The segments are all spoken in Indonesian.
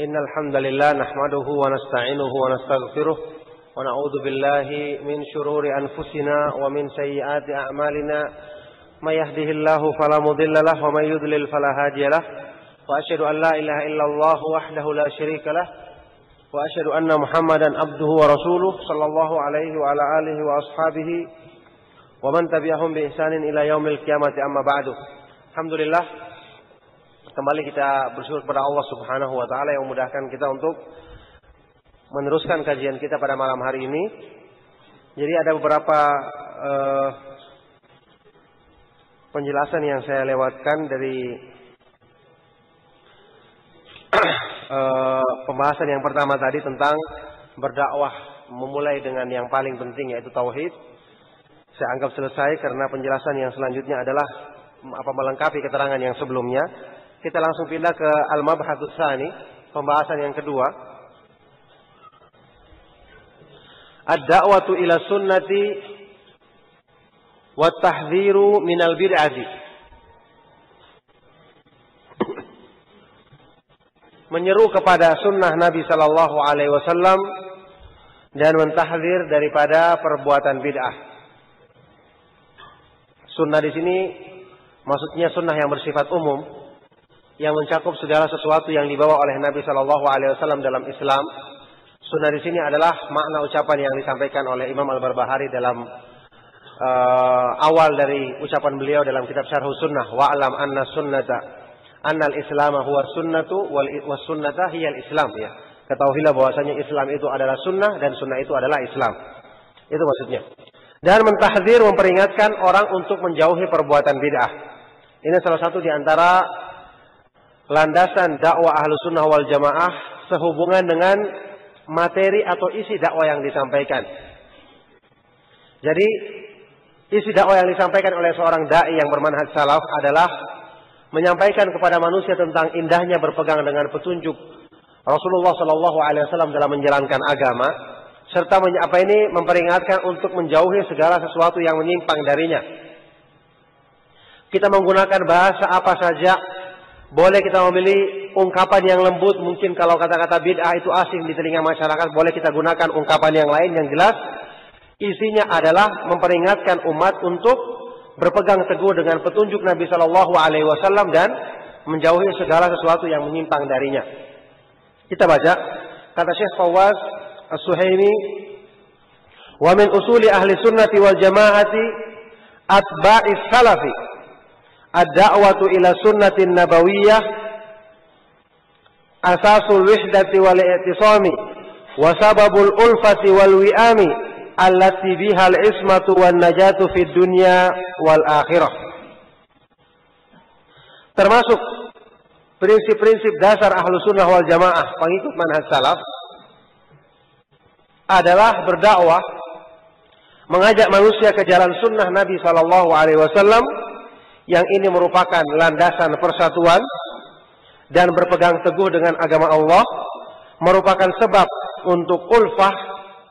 Innal hamdalillah nahmaduhu wa nasta'inuhu wa nastaghfiruh wa na'udzu billahi min shururi anfusina wa min sayyiati a'malina may yahdihillahu fala mudilla lahu wa may yudlil fala hadiya lahu wa asyhadu an la ilaha illallah wahdahu la syarika lahu wa asyhadu anna Muhammadan abduhu wa rasuluh sallallahu alaihi wa ala alihi wa ashabihi wa man tabi'ahum bi ihsanin ila yaumil qiyamati amma ba'du. Alhamdulillah, kembali kita bersyukur kepada Allah Subhanahu wa taala yang memudahkan kita untuk meneruskan kajian kita pada malam hari ini. Jadi ada beberapa penjelasan yang saya lewatkan dari pembahasan yang pertama tadi tentang berdakwah memulai dengan yang paling penting yaitu tauhid. Saya anggap selesai karena penjelasan yang selanjutnya adalah melengkapi keterangan yang sebelumnya. Kita langsung pindah ke al-mabhatsus tsani, pembahasan yang kedua. Ad-da'watu ila sunnati wa tahdhiru minal bid'ati. Menyeru kepada sunnah Nabi sallallahu alaihi wasallam dan mentahdzir daripada perbuatan bid'ah. Sunnah di sini maksudnya sunnah yang bersifat umum, yang mencakup segala sesuatu yang dibawa oleh Nabi Shallallahu Alaihi Wasallam dalam Islam. Sunnah di sini adalah makna ucapan yang disampaikan oleh Imam Al-Barbahari dalam awal dari ucapan beliau dalam kitab Syarhus Sunnah. Wa'lam anna sunnata annal Islam huwa sunnatu was sunnata hiyal Islam. Ya, ketahuilah bahwasanya Islam itu adalah sunnah dan sunnah itu adalah Islam. Itu maksudnya. Dan mentahdzir, memperingatkan orang untuk menjauhi perbuatan bid'ah. Ini salah satu di antara landasan dakwah Ahlus Sunnah wal Jamaah sehubungan dengan materi atau isi dakwah yang disampaikan. Jadi isi dakwah yang disampaikan oleh seorang dai yang bermanhaj salaf adalah menyampaikan kepada manusia tentang indahnya berpegang dengan petunjuk Rasulullah Shallallahu Alaihi Wasallam dalam menjalankan agama, serta memperingatkan untuk menjauhi segala sesuatu yang menyimpang darinya. Kita menggunakan bahasa apa saja. Boleh kita memilih ungkapan yang lembut, mungkin kalau kata-kata bid'ah itu asing di telinga masyarakat, boleh kita gunakan ungkapan yang lain yang jelas. Isinya adalah memperingatkan umat untuk berpegang teguh dengan petunjuk Nabi Shallallahu Alaihi Wasallam dan menjauhi segala sesuatu yang menyimpang darinya. Kita baca kata Syekh Fawaz As-Suhaimi, wa min usuli ahli sunnati wal jamaati atba'is salafi ad-da'watu ila sunnatin nabawiyyah asasul wihdati wal i'tisami wa sababul ulfati wal wi'ami allati bihal ismatu wan najatu fid dunya wal akhirah. Termasuk prinsip-prinsip dasar ahlu sunnah wal jamaah pengikut manhaj salaf adalah berdakwah, mengajak manusia ke jalan sunnah Nabi sallallahu alaihi wasallam, yang ini merupakan landasan persatuan dan berpegang teguh dengan agama Allah, merupakan sebab untuk ulfah,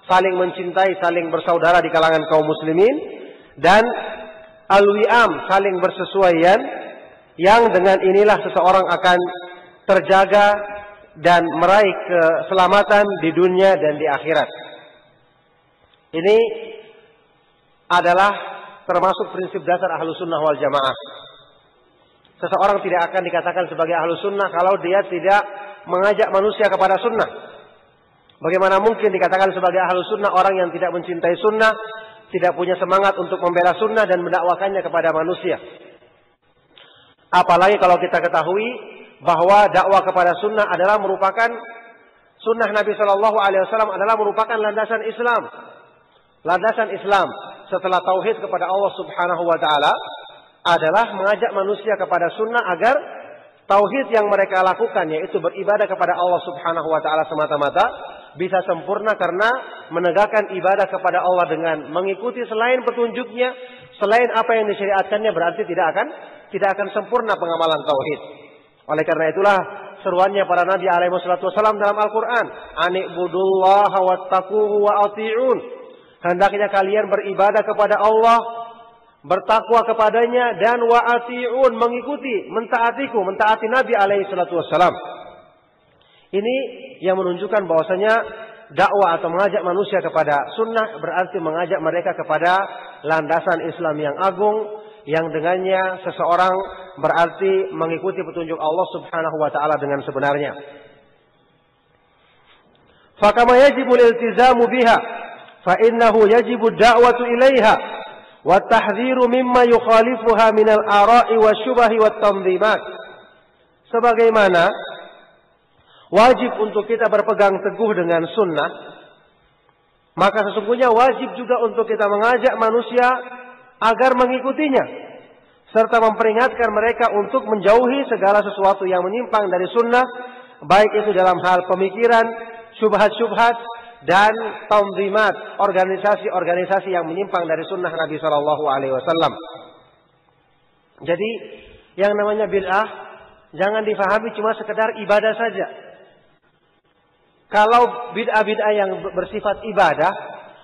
saling mencintai, saling bersaudara di kalangan kaum muslimin, dan al-wi'am, saling bersesuaian, yang dengan inilah seseorang akan terjaga dan meraih keselamatan di dunia dan di akhirat. Ini adalah termasuk prinsip dasar ahlu sunnah wal jamaah. Seseorang tidak akan dikatakan sebagai ahlu sunnah kalau dia tidak mengajak manusia kepada sunnah. Bagaimana mungkin dikatakan sebagai ahlu sunnah orang yang tidak mencintai sunnah, tidak punya semangat untuk membela sunnah dan mendakwakannya kepada manusia. Apalagi kalau kita ketahui bahwa dakwah kepada sunnah adalah merupakan sunnah Nabi Shallallahu Alaihi Wasallam adalah merupakan landasan Islam. Landasan Islam setelah tauhid kepada Allah Subhanahu wa taala adalah mengajak manusia kepada sunnah agar tauhid yang mereka lakukan, yaitu beribadah kepada Allah Subhanahu wa taala semata-mata, bisa sempurna karena menegakkan ibadah kepada Allah dengan mengikuti selain petunjuknya, selain apa yang disyariatkannya, berarti tidak akan sempurna pengamalan tauhid. Oleh karena itulah seruannya para nabi alaihi wasallam dalam Al-Qur'an, "Ani'budullaha wattaquhu wa ati'un." Hendaknya kalian beribadah kepada Allah, bertakwa kepadanya, dan wa'ati'un, mengikuti, mentaatiku, mentaati Nabi alaihi salatu wassalam. Ini yang menunjukkan bahwasanya dakwah atau mengajak manusia kepada sunnah berarti mengajak mereka kepada landasan Islam yang agung, yang dengannya seseorang berarti mengikuti petunjuk Allah Subhanahu wa taala dengan sebenarnya. Fakama yajibul iltizamu biha, fa innahu yajibu da'watu ilaiha wa tahdhiru mimma yukhalifuha minal ara'i wasyubahi wat tanzimat. Sebagaimana wajib untuk kita berpegang teguh dengan sunnah, maka sesungguhnya wajib juga untuk kita mengajak manusia agar mengikutinya, serta memperingatkan mereka untuk menjauhi segala sesuatu yang menyimpang dari sunnah, baik itu dalam hal pemikiran, syubhat-syubhat, dan tanzimat, organisasi-organisasi yang menyimpang dari sunnah Nabi Shallallahu Alaihi Wasallam. Jadi yang namanya bid'ah jangan difahami cuma sekedar ibadah saja. Kalau bid'ah-bid'ah yang bersifat ibadah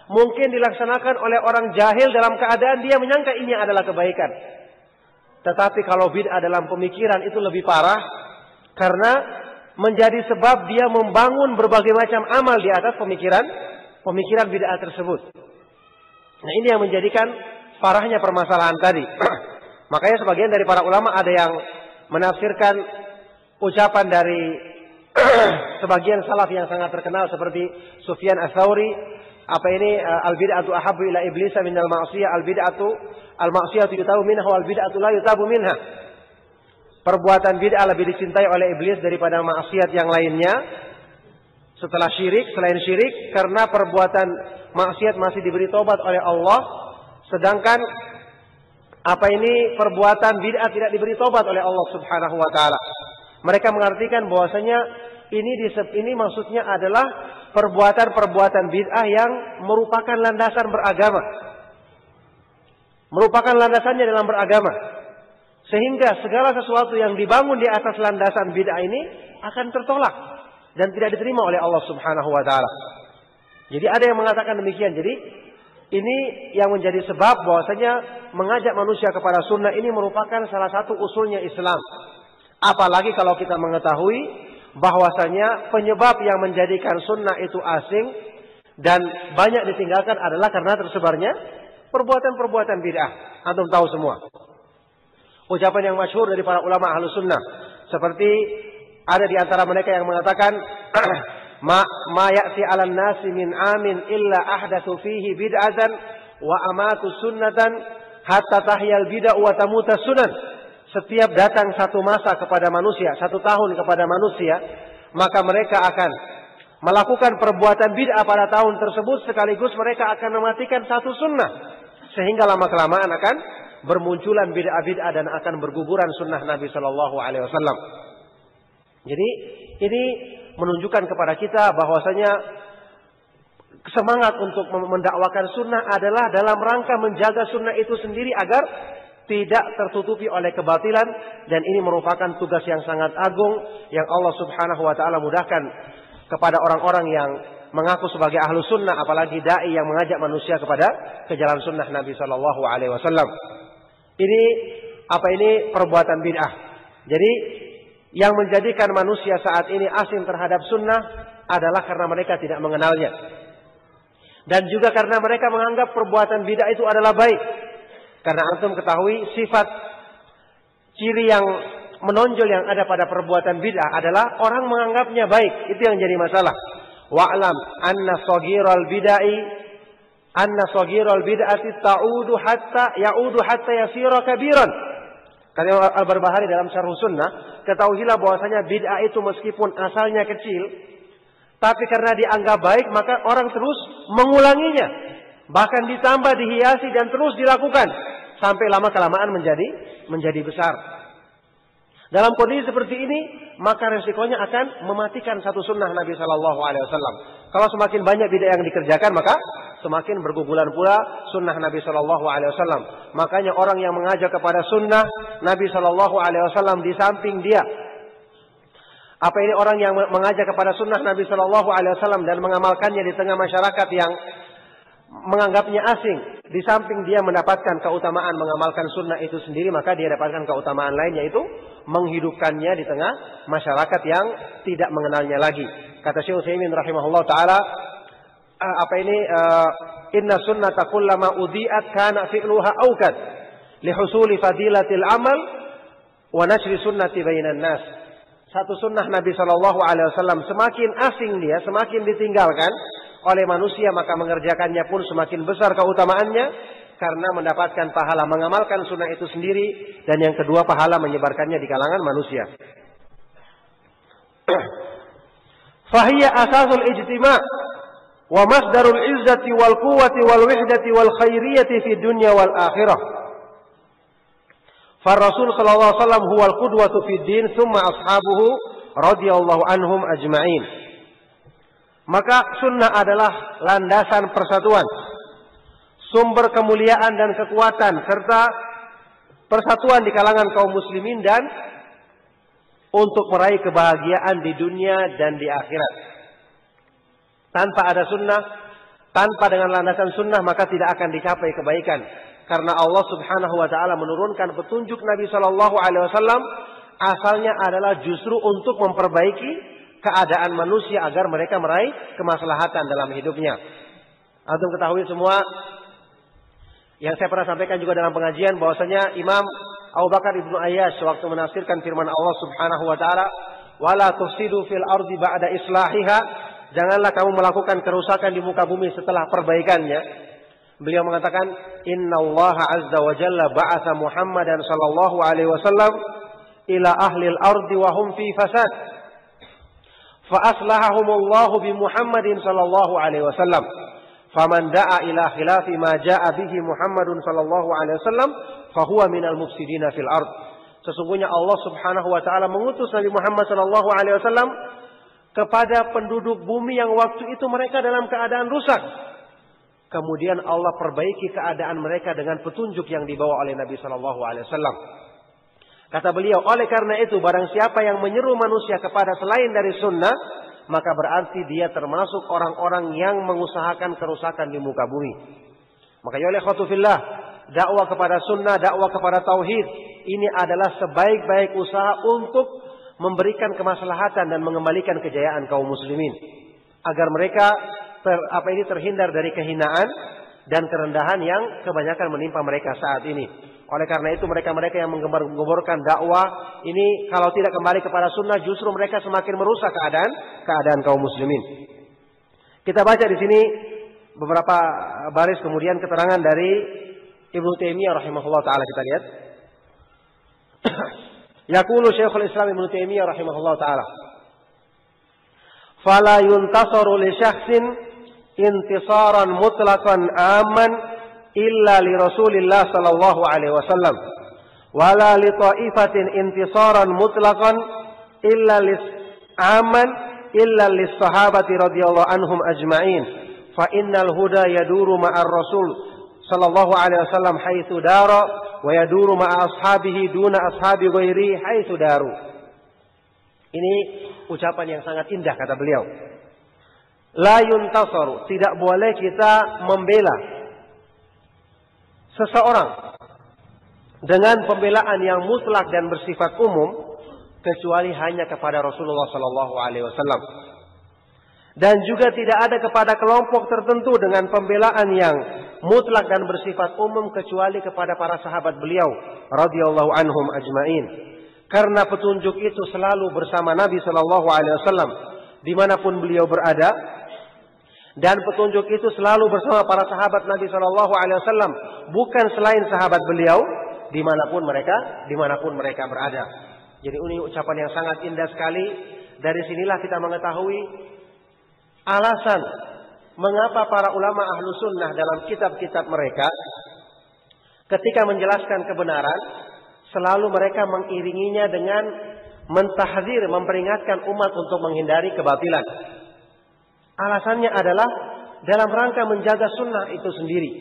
mungkin dilaksanakan oleh orang jahil dalam keadaan dia menyangka ini adalah kebaikan. Tetapi kalau bid'ah dalam pemikiran itu lebih parah, karena menjadi sebab dia membangun berbagai macam amal di atas pemikiran bid'ah tersebut. Nah, ini yang menjadikan parahnya permasalahan tadi. Makanya sebagian dari para ulama ada yang menafsirkan ucapan dari sebagian salaf yang sangat terkenal seperti Sufyan Ats-Tsauri, apa ini al-bid'atu ahabbu ila iblisa minal ma'siyah, al-ma'siyatu yutabu minha wal bid'atu la yutabu minha. Perbuatan bid'ah lebih dicintai oleh iblis daripada maksiat yang lainnya setelah syirik, selain syirik, karena perbuatan maksiat masih diberi tobat oleh Allah, sedangkan apa ini perbuatan bid'ah tidak diberi tobat oleh Allah Subhanahu wa taala. Mereka mengartikan bahwasanya ini maksudnya adalah perbuatan-perbuatan bid'ah yang merupakan landasan beragama. Merupakan landasannya dalam beragama. Sehingga segala sesuatu yang dibangun di atas landasan bid'ah ini akan tertolak dan tidak diterima oleh Allah Subhanahu wa taala. Jadi ada yang mengatakan demikian. Jadi ini yang menjadi sebab bahwasanya mengajak manusia kepada sunnah ini merupakan salah satu usulnya Islam. Apalagi kalau kita mengetahui bahwasanya penyebab yang menjadikan sunnah itu asing dan banyak ditinggalkan adalah karena tersebarnya perbuatan-perbuatan bid'ah. Antum tahu semua. Ucapan yang masyhur dari para ulama Ahlus Sunnah, seperti ada di antara mereka yang mengatakan ma ya'ti 'alan nasi min amin illa ahdatsu fihi bid'atan wa amatu sunnatan hatta tahyal bid'ah wa tamuta sunan. Setiap datang satu masa kepada manusia, satu tahun kepada manusia, maka mereka akan melakukan perbuatan bid'ah pada tahun tersebut, sekaligus mereka akan mematikan satu sunnah, sehingga lama-kelamaan akan bermunculan bid'ah-bid'ah dan akan berguguran sunnah Nabi Shallallahu Alaihi Wasallam. Jadi ini menunjukkan kepada kita bahwasanya semangat untuk mendakwakan sunnah adalah dalam rangka menjaga sunnah itu sendiri agar tidak tertutupi oleh kebatilan, dan ini merupakan tugas yang sangat agung yang Allah Subhanahu wa taala mudahkan kepada orang-orang yang mengaku sebagai ahlu sunnah, apalagi dai yang mengajak manusia kepada jalan sunnah Nabi Shallallahu Alaihi Wasallam. Ini perbuatan bid'ah. Jadi yang menjadikan manusia saat ini asing terhadap sunnah adalah karena mereka tidak mengenalnya, dan juga karena mereka menganggap perbuatan bid'ah itu adalah baik. Karena antum ketahui sifat ciri yang menonjol yang ada pada perbuatan bid'ah adalah orang menganggapnya baik. Itu yang jadi masalah. Wa'lam anna saghiral bid'ati ya'udu hatta yasira kabiran. Kata Al-Barbahari dalam Syarh Sunnah, ketahuilah bahwasanya bid'ah itu meskipun asalnya kecil, tapi karena dianggap baik maka orang terus mengulanginya, bahkan ditambah, dihiasi, dan terus dilakukan sampai lama-kelamaan menjadi besar. Dalam kondisi seperti ini, maka resikonya akan mematikan satu sunnah Nabi Shallallahu Alaihi Wasallam. Kalau semakin banyak bid'ah yang dikerjakan, maka semakin berguguran pula sunnah Nabi Shallallahu Alaihi Wasallam. Makanya orang yang mengajak kepada sunnah Nabi Shallallahu Alaihi Wasallam, di samping dia orang yang mengajak kepada sunnah Nabi Shallallahu Alaihi Wasallam dan mengamalkannya di tengah masyarakat yang menganggapnya asing, di samping dia mendapatkan keutamaan mengamalkan sunnah itu sendiri, maka dia dapatkan keutamaan lain, yaitu menghidupkannya di tengah masyarakat yang tidak mengenalnya lagi. Kata Syekh Utsaimin rahimahullah taala, inna sunnata kullama udhi'at kana fi'luha awqad li husuli fadilatil amal wa nashri sunnati bainan nas. Satu sunnah Nabi sallallahu alaihi wasallam semakin asing dia, semakin ditinggalkan oleh manusia, maka mengerjakannya pun semakin besar keutamaannya karena mendapatkan pahala mengamalkan sunnah itu sendiri, dan yang kedua pahala menyebarkannya di kalangan manusia. Fahiya asasul ijtima' wa masdarul izzati wal quwwati wal wihdati wal khairiyati fi dunya wal akhirah. Rasul sallallahu alaihi wasallam huwal qudwatu fid din thumma ashabuhu radhiyallahu anhum ajma'in. Maka sunnah adalah landasan persatuan, sumber kemuliaan dan kekuatan serta persatuan di kalangan kaum muslimin, dan untuk meraih kebahagiaan di dunia dan di akhirat. Tanpa ada sunnah, tanpa dengan landasan sunnah, maka tidak akan dicapai kebaikan. Karena Allah Subhanahu wa taala menurunkan petunjuk Nabi sallallahu alaihi wasallam asalnya adalah justru untuk memperbaiki keadaan manusia agar mereka meraih kemaslahatan dalam hidupnya. Antum ketahui semua yang saya pernah sampaikan juga dalam pengajian, bahwasanya Imam Abu Bakar Ibnu Ayyash waktu menafsirkan firman Allah Subhanahu wa taala, "Wala tufsidu fil ardi ba'da islahiha." Janganlah kamu melakukan kerusakan di muka bumi setelah perbaikannya. Beliau mengatakan, "Innallaha azza wa jalla ba'atsa Muhammadan sallallahu alaihi wasallam ila ahlil ardi wa hum fi fasad. Fa aslahahumullahu bi Muhammadin sallallahu alaihi wasallam. Faman da'a ila khilafi ma ja'a bihi Muhammadun sallallahu alaihi wasallam fa huwa minal mufsidina fil ard." Sesungguhnya Allah Subhanahu wa taala mengutus Nabi Muhammad sallallahu alaihi wasallam kepada penduduk bumi yang waktu itu mereka dalam keadaan rusak. Kemudian Allah perbaiki keadaan mereka dengan petunjuk yang dibawa oleh Nabi sallallahu alaihi wasallam. Kata beliau, oleh karena itu barang siapa yang menyeru manusia kepada selain dari sunnah, maka berarti dia termasuk orang-orang yang mengusahakan kerusakan di muka bumi. Maka ya ikhwatu fillah, dakwah kepada sunnah, dakwah kepada tauhid, ini adalah sebaik-baik usaha untuk memberikan kemaslahatan dan mengembalikan kejayaan kaum muslimin, agar mereka terhindar dari kehinaan dan kerendahan yang kebanyakan menimpa mereka saat ini. Oleh karena itu mereka-mereka yang menggembar-gemborkan dakwah ini, kalau tidak kembali kepada sunnah, justru mereka semakin merusak keadaan kaum muslimin. Kita baca di sini beberapa baris kemudian keterangan dari Ibnu Taimiyah rahimahullah taala. Kita lihat. Yaqulu Syekhul Islam Ibnu Taimiyah rahimahullah taala, "Fala yuntasaru li syakhsin intisaran mutlaqan aman illa li Rasulillah sallallahu alaihi wasallam, wala li ta'ifatin intisaran mutlaqan illa lis aman illa lis sahabati radhiyallahu anhum ajma'in, fa innal huda yaduru ma'ar Rasul sallallahu alaihi wasallam haitsu dara wa yaduru ma'a ashabihi duna ashabi ghairi haitsu daru." Ini ucapan yang sangat indah, kata beliau. La yuntasaru, tidak boleh kita membela seseorang dengan pembelaan yang mutlak dan bersifat umum kecuali hanya kepada Rasulullah sallallahu alaihi wasallam. Dan juga tidak ada kepada kelompok tertentu dengan pembelaan yang mutlak dan bersifat umum kecuali kepada para sahabat beliau radhiyallahu anhum ajma'in. Karena petunjuk itu selalu bersama Nabi sallallahu alaihi wasallam dimanapun beliau berada, dan petunjuk itu selalu bersama para sahabat Nabi sallallahu alaihi wasallam, bukan selain sahabat beliau, dimanapun mereka berada. Jadi ini ucapan yang sangat indah sekali. Dari sinilah kita mengetahui alasan mengapa para ulama ahlu sunnah dalam kitab-kitab mereka ketika menjelaskan kebenaran selalu mereka mengiringinya dengan mentahdzir, memperingatkan umat untuk menghindari kebatilan. Alasannya adalah dalam rangka menjaga sunnah itu sendiri.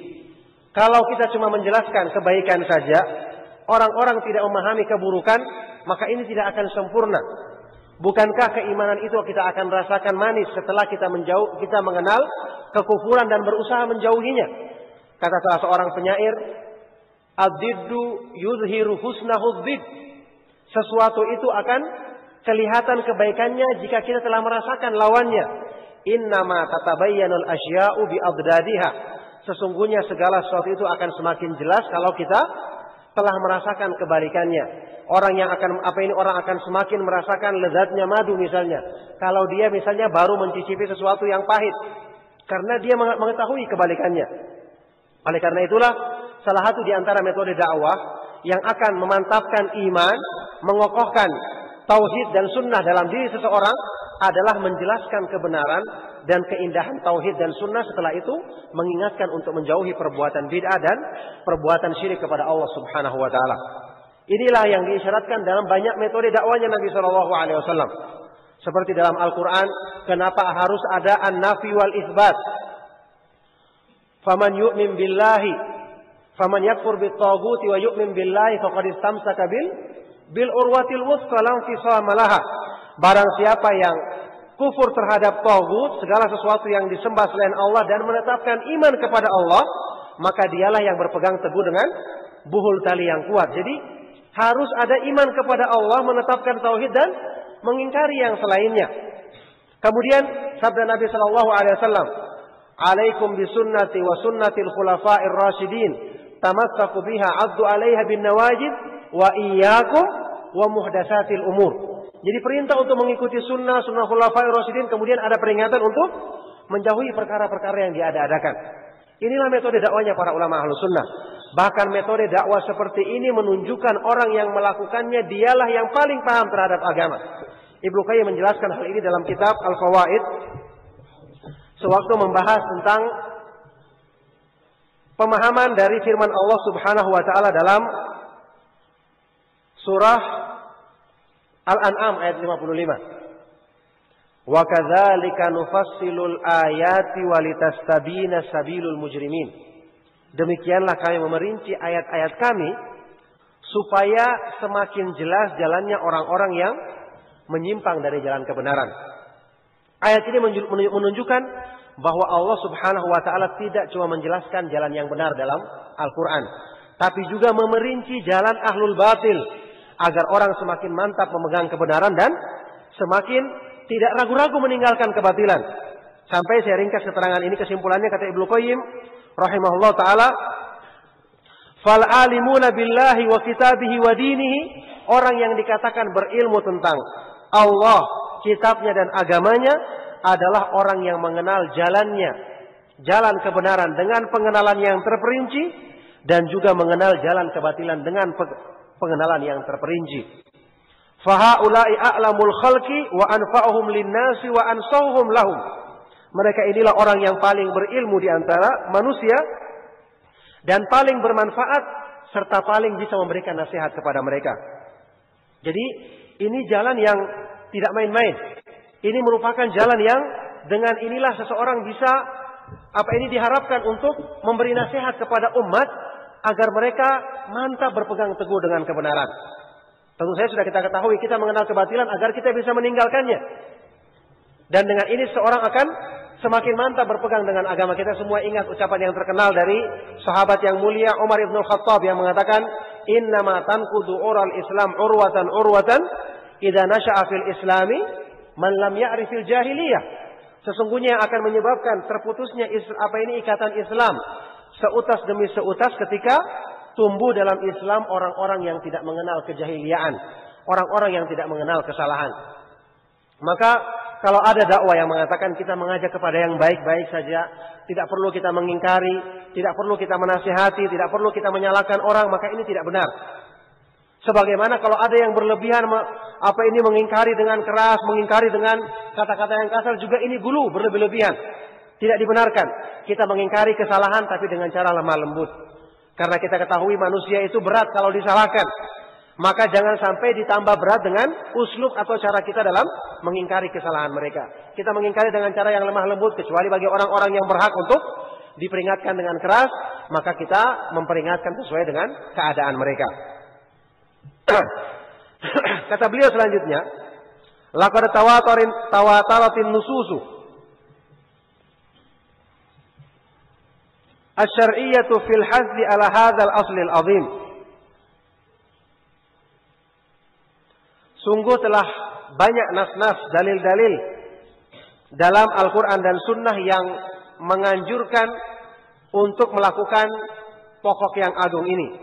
Kalau kita cuma menjelaskan kebaikan saja, orang-orang tidak memahami keburukan, maka ini tidak akan sempurna. Bukankah keimanan itu kita akan rasakan manis setelah kita mengenal kekufuran dan berusaha menjauhinya? Kata salah seorang penyair, ad-diddu yuzhiru husnahu ad-didd. Sesuatu itu akan kelihatan kebaikannya jika kita telah merasakan lawannya. Innama tatabayyanul asya'u bi adadadiha. Sesungguhnya segala sesuatu itu akan semakin jelas kalau kita telah merasakan kebalikannya. Orang akan semakin merasakan lezatnya madu misalnya. Kalau dia misalnya baru mencicipi sesuatu yang pahit. Karena dia mengetahui kebalikannya. Oleh karena itulah salah satu di antara metode dakwah yang akan memantapkan iman, mengokohkan tauhid dan sunnah dalam diri seseorang adalah menjelaskan kebenaran dan keindahan tauhid dan sunnah, setelah itu mengingatkan untuk menjauhi perbuatan bid'ah dan perbuatan syirik kepada Allah Subhanahu wa taala. Inilah yang diisyaratkan dalam banyak metode dakwanya Nabi sallallahu alaihi wasallam. Seperti dalam Al-Qur'an, kenapa harus ada an-nafi wal itsbat? Faman yu'min billahi, faman yakfur bit-taghuti wa yu'min billahi faqad istamsaka bil urwatil wuthqa la infisama laha. Barang siapa yang kufur terhadap taghut, segala sesuatu yang disembah selain Allah, dan menetapkan iman kepada Allah, maka dialah yang berpegang teguh dengan buhul tali yang kuat. Jadi harus ada iman kepada Allah, menetapkan tauhid dan mengingkari yang selainnya. Kemudian sabda Nabi sallallahu alaihi wasallam, "Alaikum bisunnati wa sunnatil khulafa'ir rasyidin, tamassaku biha 'addu 'alaiha bin nawajid wa iyyakum wa muhdatsatil umur." Jadi perintah untuk mengikuti sunnah khulafa'ir rasyidin, kemudian ada peringatan untuk menjauhi perkara-perkara yang diada-adakan. Inilah metode dakwanya para ulama Ahlus Sunnah. Bahkan metode dakwah seperti ini menunjukkan orang yang melakukannya dialah yang paling paham terhadap agama. Ibnu Qayyim menjelaskan hal ini dalam kitab Al-Fawaid sewaktu membahas tentang pemahaman dari firman Allah Subhanahu wa taala dalam surah Al-An'am ayat 55. Wa kadzalika nufassilul ayati walitastabina sabilul mujrimin. Demikianlah kami memerinci ayat-ayat kami supaya semakin jelas jalannya orang-orang yang menyimpang dari jalan kebenaran. Ayat ini menunjukkan bahwa Allah Subhanahu wa taala tidak cuma menjelaskan jalan yang benar dalam Al-Qur'an, tapi juga memerinci jalan ahlul batil agar orang semakin mantap memegang kebenaran dan semakin tidak ragu-ragu meninggalkan kebatilan. Sampai saya ringkas keterangan ini, kesimpulannya kata Ibnu Qayyim rahimahullah ta'ala, fal alimuna billahi wa kitabihi wa dinihi, orang yang dikatakan berilmu tentang Allah, kitabnya dan agamanya adalah orang yang mengenal jalannya, jalan kebenaran dengan pengenalan yang terperinci, dan juga mengenal jalan kebatilan dengan pengenalan yang terperinci. Fahaulai a'lamul khalqi wa anfa'uhum linnasi wa ansauhum lahum. Mereka inilah orang yang paling berilmu di antara manusia dan paling bermanfaat serta paling bisa memberikan nasihat kepada mereka. Jadi ini jalan yang tidak main-main. Ini merupakan jalan yang dengan inilah seseorang bisa diharapkan untuk memberi nasihat kepada umat agar mereka mantap berpegang teguh dengan kebenaran. Tentu saja sudah kita ketahui, kita mengenal kebatilan agar kita bisa meninggalkannya. Dan dengan ini seorang akan semakin mantap berpegang dengan agama. Kita semua ingat ucapan yang terkenal dari sahabat yang mulia Umar ibn Khattab yang mengatakan, "Innama tanqudu ural Islam urwatan idza nasha'a fil Islami man lam ya'rifil jahiliyah." Sesungguhnya akan menyebabkan terputusnya ikatan Islam seutas demi seutas ketika tumbuh dalam Islam orang-orang yang tidak mengenal kejahiliaan, orang-orang yang tidak mengenal kesalahan. Maka kalau ada dakwah yang mengatakan kita mengajak kepada yang baik-baik saja, tidak perlu kita mengingkari, tidak perlu kita menasihati, tidak perlu kita menyalahkan orang, maka ini tidak benar. Sebagaimana kalau ada yang berlebihan mengingkari dengan keras, mengingkari dengan kata-kata yang kasar, juga ini gulu berlebih-lebihan. Tidak dibenarkan. Kita mengingkari kesalahan tapi dengan cara lemah lembut. Karena kita ketahui manusia itu berat kalau disalahkan. Maka jangan sampai ditambah berat dengan uslub atau cara kita dalam mengingkari kesalahan mereka. Kita mengingkari dengan cara yang lemah lembut, kecuali bagi orang-orang yang berhak untuk diperingatkan dengan keras, maka kita memperingatkan sesuai dengan keadaan mereka. Kata beliau selanjutnya, laqad tawataratin nususu asy-syar'iyyatu fil hazzi ala hadzal aslil azim. Sungguh telah banyak nas-nas, dalil-dalil dalam Al-Quran dan Sunnah yang menganjurkan untuk melakukan pokok yang agung ini.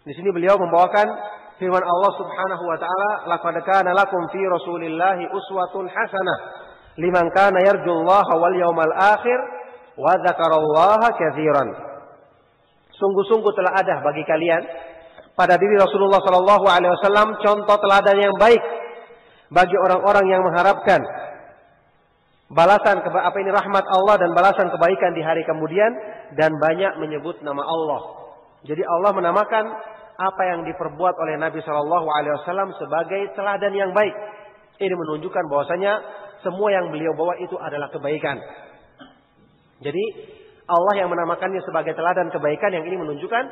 Di sini beliau membawakan firman Allah Subhanahu wa taala, "Laqad kana lakum fi Rasulillahi uswatun hasanah liman kana yarjullaha wal yawmal akhir wa dzakarallaha katsiran." Sungguh-sungguh telah ada bagi kalian pada diri Rasulullah sallallahu alaihi wasallam contoh teladan yang baik bagi orang-orang yang mengharapkan balasan rahmat Allah dan balasan kebaikan di hari kemudian dan banyak menyebut nama Allah. Jadi Allah menamakan apa yang diperbuat oleh Nabi Shallallahu Alaihi Wasallam sebagai teladan yang baik. Ini menunjukkan bahwasanya semua yang beliau bawa itu adalah kebaikan. Jadi Allah yang menamakannya sebagai teladan kebaikan, yang ini menunjukkan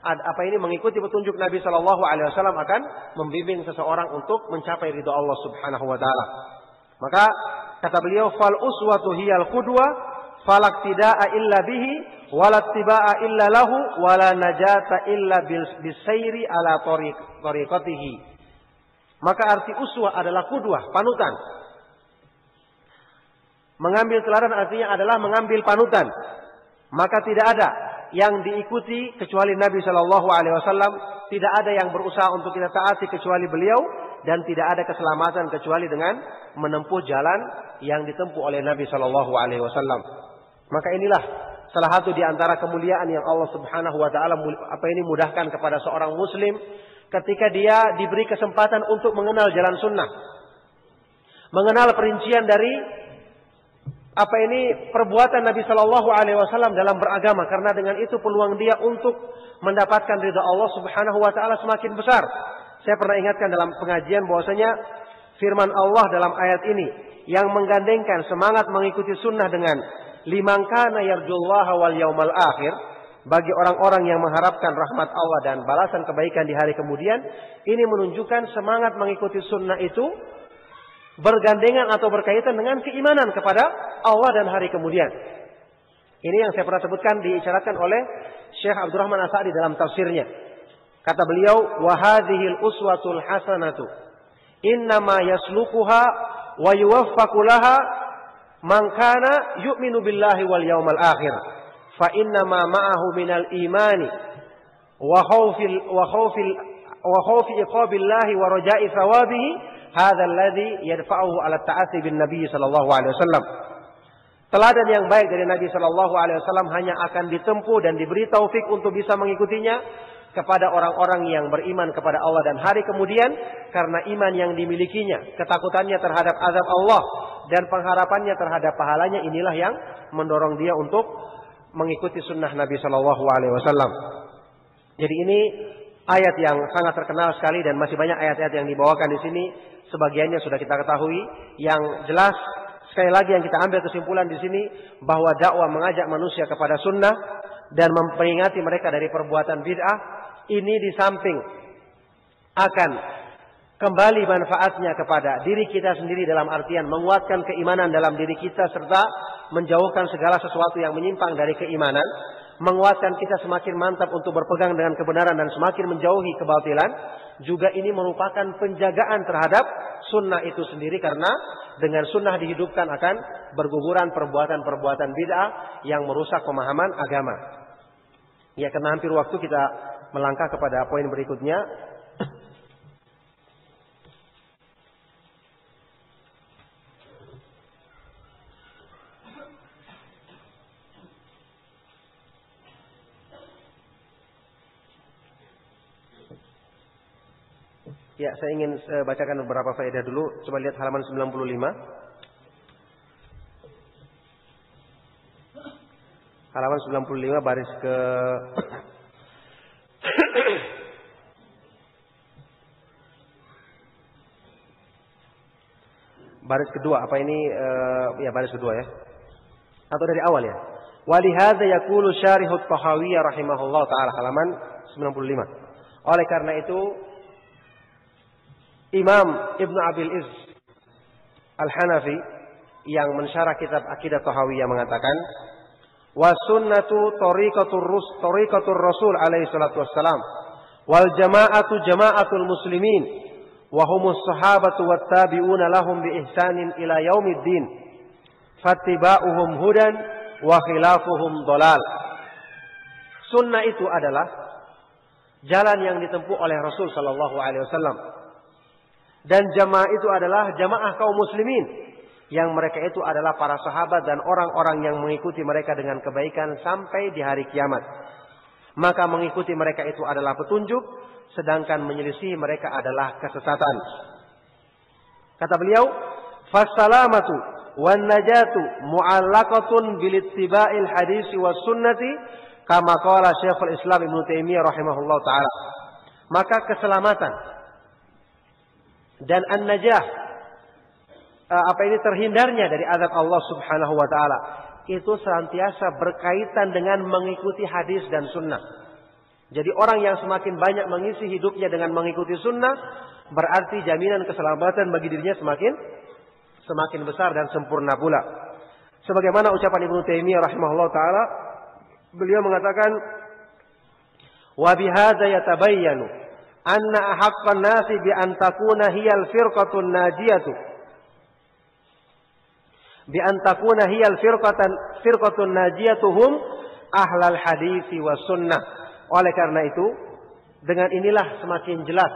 apa ini mengikuti petunjuk Nabi Shallallahu Alaihi Wasallam akan membimbing seseorang untuk mencapai ridha Allah Subhanahu Wa Taala. Maka kata beliau, fal uswatu hiyal qudwa falak tida'a illa bihi walat tiba'a illa lahu wala najata illa bisairi ala tariqatihi. Maka arti uswah adalah qudwah, panutan. Mengambil teladan artinya adalah mengambil panutan. Maka tidak ada yang diikuti kecuali Nabi Shallallahu Alaihi Wasallam. Tidak ada yang berusaha untuk kita taati kecuali beliau. Dan tidak ada keselamatan kecuali dengan menempuh jalan yang ditempuh oleh Nabi Shallallahu Alaihi Wasallam. Maka inilah salah satu di antara kemuliaan yang Allah Subhanahu Wa Taala mudahkan kepada seorang Muslim ketika dia diberi kesempatan untuk mengenal jalan sunnah, mengenal perincian dari perbuatan Nabi Shallallahu Alaihi Wasallam dalam beragama. Karena dengan itu peluang dia untuk mendapatkan ridha Allah Subhanahu Wa Taala semakin besar. Saya pernah ingatkan dalam pengajian bahwasanya firman Allah dalam ayat ini yang menggandengkan semangat mengikuti sunnah dengan liman kana yarjullaha wal yaumal akhir, bagi orang-orang yang mengharapkan rahmat Allah dan balasan kebaikan di hari kemudian. Ini menunjukkan semangat mengikuti sunnah itu bergandengan atau berkaitan dengan keimanan kepada Allah dan hari kemudian. Ini yang saya pernah sebutkan, diisyaratkan oleh Syekh Abdurrahman As-Sa'di dalam tafsirnya. Kata beliau, wa hadhil uswatul hasanatu innama yaslukuha wa yuwaffaqu laha man kana yu'minu billahi wal yawmal akhir fa innama ma'ahu minal imani wa khawfi iqabillahi wa raja'i thawabihi hadha alladhi yadfa'uhu ala ta'ati bin nabiy sallallahu alaihi wasallam. Teladan yang baik dari Nabi sallallahu alaihi wasallam hanya akan ditempuh dan diberi taufik untuk bisa mengikutinya kepada orang-orang yang beriman kepada Allah dan hari kemudian, karena iman yang dimilikinya, ketakutannya terhadap azab Allah dan pengharapannya terhadap pahalanya, inilah yang mendorong dia untuk mengikuti sunnah Nabi Shallallahu Alaihi Wasallam. Jadi ini ayat yang sangat terkenal sekali dan masih banyak ayat-ayat yang dibawakan di sini. Sebagiannya sudah kita ketahui. Yang jelas sekali lagi yang kita ambil kesimpulan di sini bahwa dakwah mengajak manusia kepada sunnah dan memperingati mereka dari perbuatan bid'ah. Ini di samping akan kembali manfaatnya kepada diri kita sendiri dalam artian menguatkan keimanan dalam diri kita serta menjauhkan segala sesuatu yang menyimpang dari keimanan, menguatkan kita semakin mantap untuk berpegang dengan kebenaran dan semakin menjauhi kebatilan. Juga ini merupakan penjagaan terhadap sunnah itu sendiri, karena dengan sunnah dihidupkan akan berguguran perbuatan-perbuatan bid'ah yang merusak pemahaman agama. Ya, karena hampir waktu kita melangkah kepada poin berikutnya. Ya, saya ingin bacakan beberapa faedah dulu. Coba lihat halaman 95. Halaman 95 baris ke baris kedua. Apa ini? Ya, baris kedua ya. Atau dari awal ya. Walihadza yaqulu syarihut Tahawiyah rahimahullah taala, halaman 95. Oleh karena itu Imam Ibn Abil Izz Al-Hanafi yang mensyarah kitab Aqidah Tahawiyah mengatakan, wa sunnatu tariqatur rasul alaihi salatu wassalam, wal jama'atu jama'atul muslimin, wa humus sahabatu wat tabi'una lahum bi ihsanin ila yaumiddin, fattiba'uhum hudan wa khilafuhum dhalal. Sunnah itu adalah jalan yang ditempuh oleh Rasul sallallahu alaihi wasallam. Dan jamaah itu adalah jamaah kaum muslimin, yang mereka itu adalah para sahabat dan orang-orang yang mengikuti mereka dengan kebaikan sampai di hari kiamat. Maka mengikuti mereka itu adalah petunjuk, sedangkan menyelisih mereka adalah kesesatan. Kata beliau, "Fassalamatu wan najatu mu'allaqatun bil ittiba'il hadis was sunnati kama qala Syekhul Islam Ibnu Taimiyah rahimahullahu taala." Maka keselamatan dan an-najah, terhindarnya dari azab Allah Subhanahu wa taala, itu senantiasa berkaitan dengan mengikuti hadis dan sunnah. Jadi orang yang semakin banyak mengisi hidupnya dengan mengikuti sunnah, berarti jaminan keselamatan bagi dirinya semakin besar dan sempurna pula. Sebagaimana ucapan Ibnu Taimiyah rahimahullah taala, beliau mengatakan, wa bihadza yatabayyanu anna ahaqqan nasi bi an takuna hiyal firqatun najiyatu bi an takuna hiyal firqatun najiyatuhum ahlal hadits was sunnah. Oleh karena itu, dengan inilah semakin jelas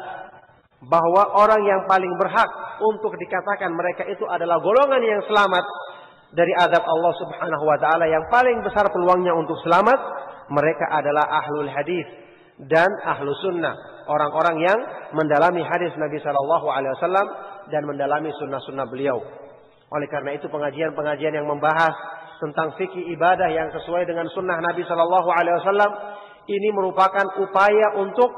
bahwa orang yang paling berhak untuk dikatakan mereka itu adalah golongan yang selamat dari azab Allah Subhanahu wa taala, yang paling besar peluangnya untuk selamat, mereka adalah ahlul hadis dan ahlu sunnah, orang-orang yang mendalami hadis Nabi sallallahu alaihi wasallam dan mendalami sunnah-sunnah beliau. Oleh karena itu, pengajian-pengajian yang membahas tentang fikih ibadah yang sesuai dengan sunnah Nabi sallallahu alaihi wasallam ini merupakan upaya untuk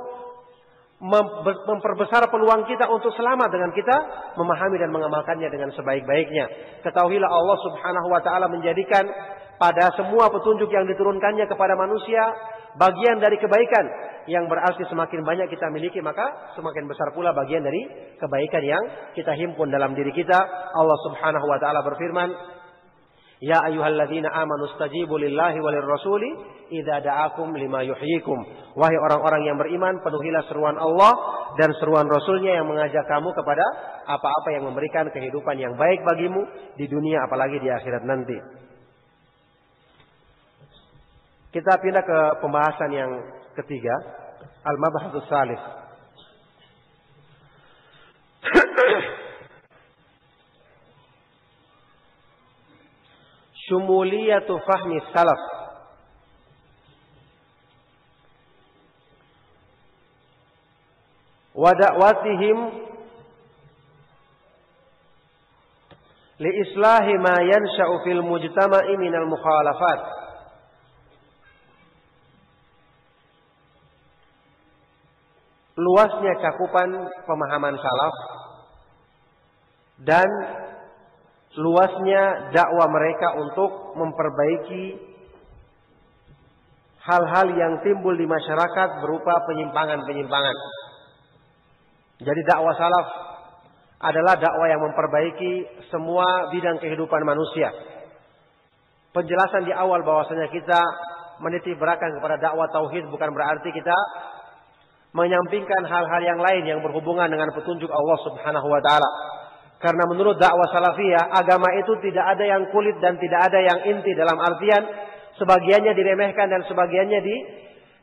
memperbesar peluang kita untuk selamat dengan kita memahami dan mengamalkannya dengan sebaik-baiknya. Ketahuilah Allah Subhanahu wa taala menjadikan pada semua petunjuk yang diturunkannya kepada manusia bagian dari kebaikan, yang berarti semakin banyak kita miliki maka semakin besar pula bagian dari kebaikan yang kita himpun dalam diri kita. Allah Subhanahu wa taala berfirman, "Ya ayyuhalladzina amanu stajibu lillahi walir rasuli idza da'akum lima yuhyikum." Wahai orang-orang yang beriman, penuhilah seruan Allah dan seruan Rasulnya yang mengajak kamu kepada apa-apa yang memberikan kehidupan yang baik bagimu di dunia apalagi di akhirat nanti. Kita pindah ke pembahasan yang ketiga, al-mabhasus salis. Syumuliyatu fahmi salaf. Wa da'watihim li islahi ma yansha'u fil mujtama'i minal mukhalafat. Luasnya cakupan pemahaman salaf dan luasnya dakwah mereka untuk memperbaiki hal-hal yang timbul di masyarakat berupa penyimpangan-penyimpangan. Jadi dakwah salaf adalah dakwah yang memperbaiki semua bidang kehidupan manusia. Penjelasan di awal bahwasanya kita menitik beratkan kepada dakwah tauhid bukan berarti kita menyampingkan hal-hal yang lain yang berhubungan dengan petunjuk Allah Subhanahu wa taala. Karena menurut dakwah salafiyah, agama itu tidak ada yang kulit dan tidak ada yang inti, dalam artian sebagiannya diremehkan dan sebagiannya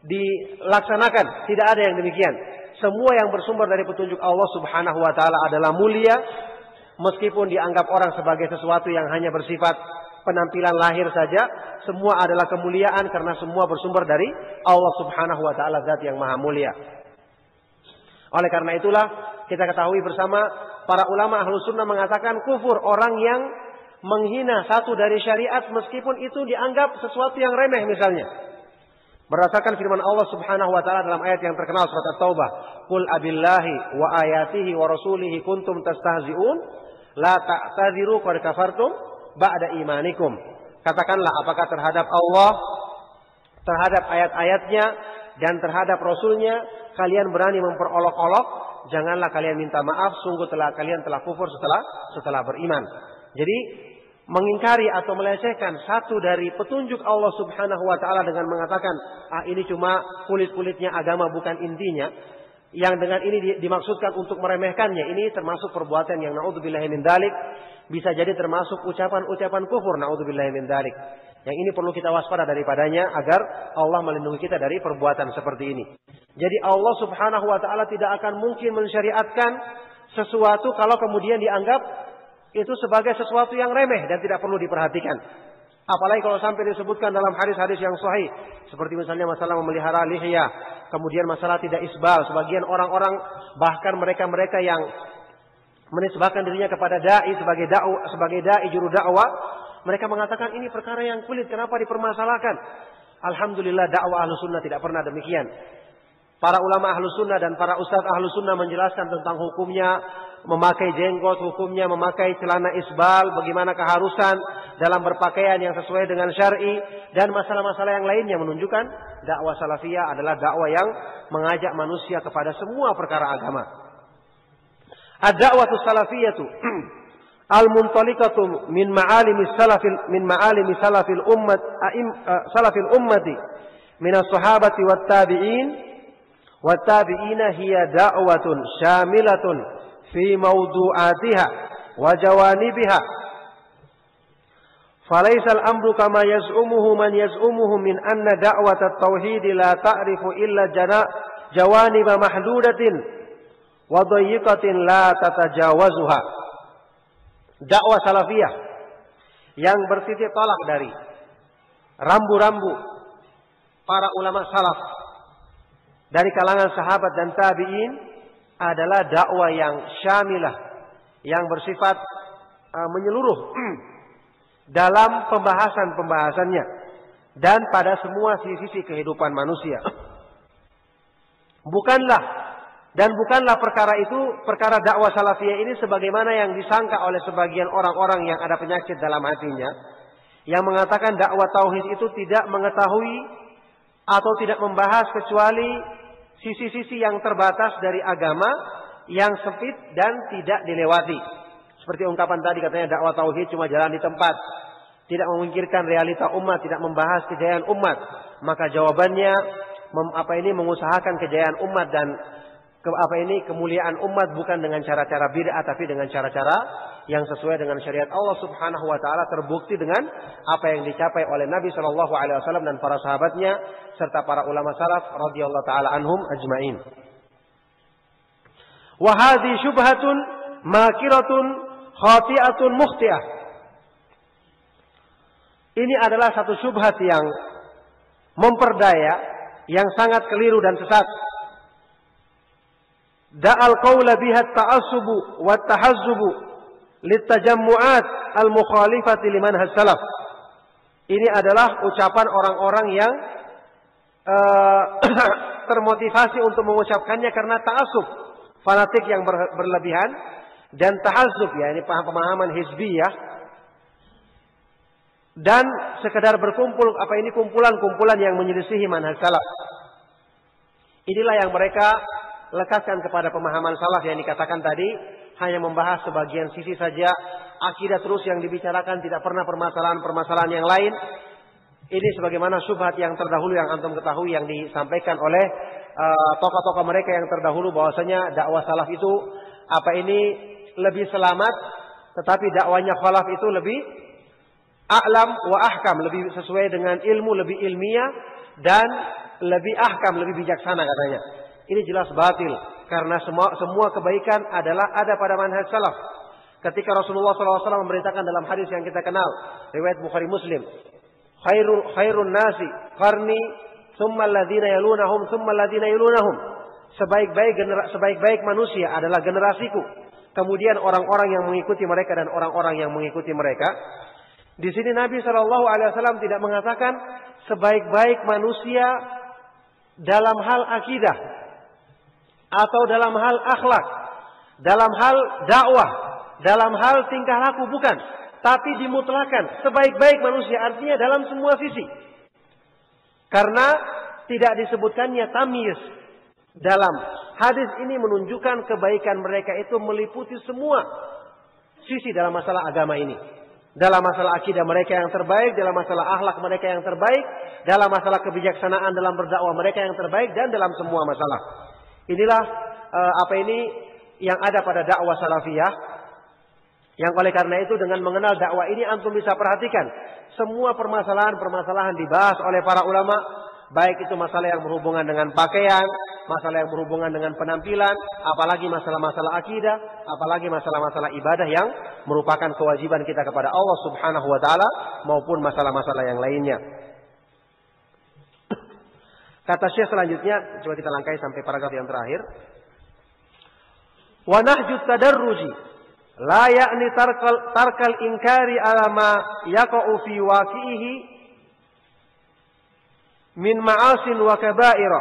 dilaksanakan. Tidak ada yang demikian. Semua yang bersumber dari petunjuk Allah Subhanahu wa taala adalah mulia, meskipun dianggap orang sebagai sesuatu yang hanya bersifat penampilan lahir saja, semua adalah kemuliaan karena semua bersumber dari Allah Subhanahu wa taala, zat yang maha mulia. Oleh karena itulah kita ketahui bersama, para ulama ahlu sunnah mengatakan kufur orang yang menghina satu dari syariat meskipun itu dianggap sesuatu yang remeh misalnya. Berdasarkan firman Allah Subhanahu wa taala dalam ayat yang terkenal surat At-Taubah, "Qul abillahi wa ayatihi wa rasulihi kuntum tastahzi'un la ta'tadiru qad kafartum ba'da imanikum." Katakanlah, apakah terhadap Allah, terhadap ayat-ayatnya dan terhadap Rasulnya kalian berani memperolok-olok? Janganlah kalian minta maaf, sungguh kalian telah kufur setelah beriman. Jadi mengingkari atau melecehkan satu dari petunjuk Allah Subhanahu wa taala dengan mengatakan, ini cuma kulit-kulitnya agama bukan intinya, yang dengan ini dimaksudkan untuk meremehkannya, ini termasuk perbuatan yang naudzubillahi min dzalik, bisa jadi termasuk ucapan-ucapan kufur, naudzubillahi min dzalik. Yang ini perlu kita waspada daripadanya agar Allah melindungi kita dari perbuatan seperti ini. Jadi Allah Subhanahu wa taala tidak akan mungkin mensyariatkan sesuatu kalau kemudian dianggap itu sebagai sesuatu yang remeh dan tidak perlu diperhatikan. Apalagi kalau sampai disebutkan dalam hadis-hadis yang sahih, seperti misalnya masalah memelihara lihya, kemudian masalah tidak isbal. Sebagian orang-orang, bahkan mereka-mereka yang menisbahkan dirinya kepada dai sebagai dai juru dakwah, mereka mengatakan ini perkara yang kulit, kenapa dipermasalahkan? Alhamdulillah dakwah ahlu sunnah tidak pernah demikian. Para ulama ahlu sunnah dan para ustadz ahlu sunnah menjelaskan tentang hukumnya memakai jenggot, hukumnya memakai celana isbal, bagaimana keharusan dalam berpakaian yang sesuai dengan syar'i, dan masalah-masalah yang lainnya menunjukkan dakwah salafiyah adalah dakwah yang mengajak manusia kepada semua perkara agama. Ad-da'watu salafiyatu al-muntaliqatu min ma'alimi salafil ummati min as-sahabati wat-tabi'ina hiya da'watun syamilatun fi mawdu'atiha wa jawanibiha. Falaysa al-amru kama yaz'umuhu man yaz'umuhu min anna da'wat at-tauhid la ta'rifu illa jawanib mahdudatin wa dayyiqatin la tatajawazuha. Dakwah salafiyah yang bertitik tolak dari rambu-rambu para ulama salaf dari kalangan sahabat dan tabi'in adalah dakwah yang syamilah, yang bersifat menyeluruh dalam pembahasan-pembahasannya dan pada semua sisi-sisi kehidupan manusia. Bukanlah perkara dakwah salafiyah ini sebagaimana yang disangka oleh sebagian orang-orang yang ada penyakit dalam hatinya, yang mengatakan dakwah tauhid itu tidak mengetahui atau tidak membahas kecuali sisi-sisi yang terbatas dari agama yang sempit dan tidak dilewati. Seperti ungkapan tadi, katanya dakwah tauhid cuma jalan di tempat, tidak memikirkan realita umat, tidak membahas kejayaan umat. Maka jawabannya mengusahakan kejayaan umat dan kemuliaan umat bukan dengan cara-cara bid'ah, tapi dengan cara-cara yang sesuai dengan syariat Allah Subhanahu wa taala, terbukti dengan apa yang dicapai oleh Nabi sallallahu alaihi wasallam dan para sahabatnya serta para ulama salaf radhiyallahu taala anhum ajmain. Wa hadhi syubhatun makiratun khati'atun mukhti'ah. Ini adalah satu syubhat yang memperdaya, yang sangat keliru dan sesat. Da'al qawla biha at-ta'assubu wa at-tahazzubu litajammu'at al-mukhalifati liman has-salaf. Ini adalah ucapan orang-orang yang termotivasi untuk mengucapkannya karena ta'assub, fanatik yang berlebihan, dan tahazzub, ya ini pemahaman hizbiyah, dan sekedar berkumpul, kumpulan-kumpulan yang menyelisihi manhaj salaf. Inilah yang mereka lekatkan kepada pemahaman salaf yang dikatakan tadi, hanya membahas sebagian sisi saja, akidah terus yang dibicarakan, tidak pernah permasalahan-permasalahan yang lain. Ini sebagaimana syubhat yang terdahulu yang antum ketahui yang disampaikan oleh tokoh-tokoh mereka yang terdahulu, bahwasanya dakwah salaf itu lebih selamat, tetapi dakwahnya khalaf itu lebih a'lam wa ahkam, lebih sesuai dengan ilmu, lebih ilmiah dan lebih ahkam, lebih bijaksana katanya. Ini jelas batil, karena semua kebaikan adalah ada pada manhaj salaf. Ketika Rasulullah SAW memberitakan dalam hadis yang kita kenal, riwayat Bukhari Muslim, khairun nasi qarni thumma alladhina yalunahum thumma alladhina yalunahum. Sebaik-baik manusia adalah generasiku, kemudian orang-orang yang mengikuti mereka dan orang-orang yang mengikuti mereka. Di sini Nabi SAW tidak mengatakan sebaik-baik manusia dalam hal akidah atau dalam hal akhlak, dalam hal dakwah, dalam hal tingkah laku, bukan. Tapi dimutlakan sebaik-baik manusia, artinya dalam semua sisi. Karena tidak disebutkannya tamyiz dalam hadis ini, menunjukkan kebaikan mereka itu meliputi semua sisi dalam masalah agama ini. Dalam masalah akidah mereka yang terbaik, dalam masalah akhlak mereka yang terbaik, dalam masalah kebijaksanaan dalam berdakwah mereka yang terbaik, dan dalam semua masalah. Inilah yang ada pada dakwah salafiyah. Yang oleh karena itu dengan mengenal dakwah ini antum bisa perhatikan semua permasalahan-permasalahan dibahas oleh para ulama, baik itu masalah yang berhubungan dengan pakaian, masalah yang berhubungan dengan penampilan, apalagi masalah-masalah akidah, apalagi masalah-masalah ibadah yang merupakan kewajiban kita kepada Allah Subhanahu wa taala maupun masalah-masalah yang lainnya. Kata Syekh selanjutnya, coba kita langkai sampai paragraf yang terakhir. Wa nahjut tadarruji la ya'ni tarkal inkari ala ma yaqa'u fi waqi'ihi min ma'asin wa kaba'ira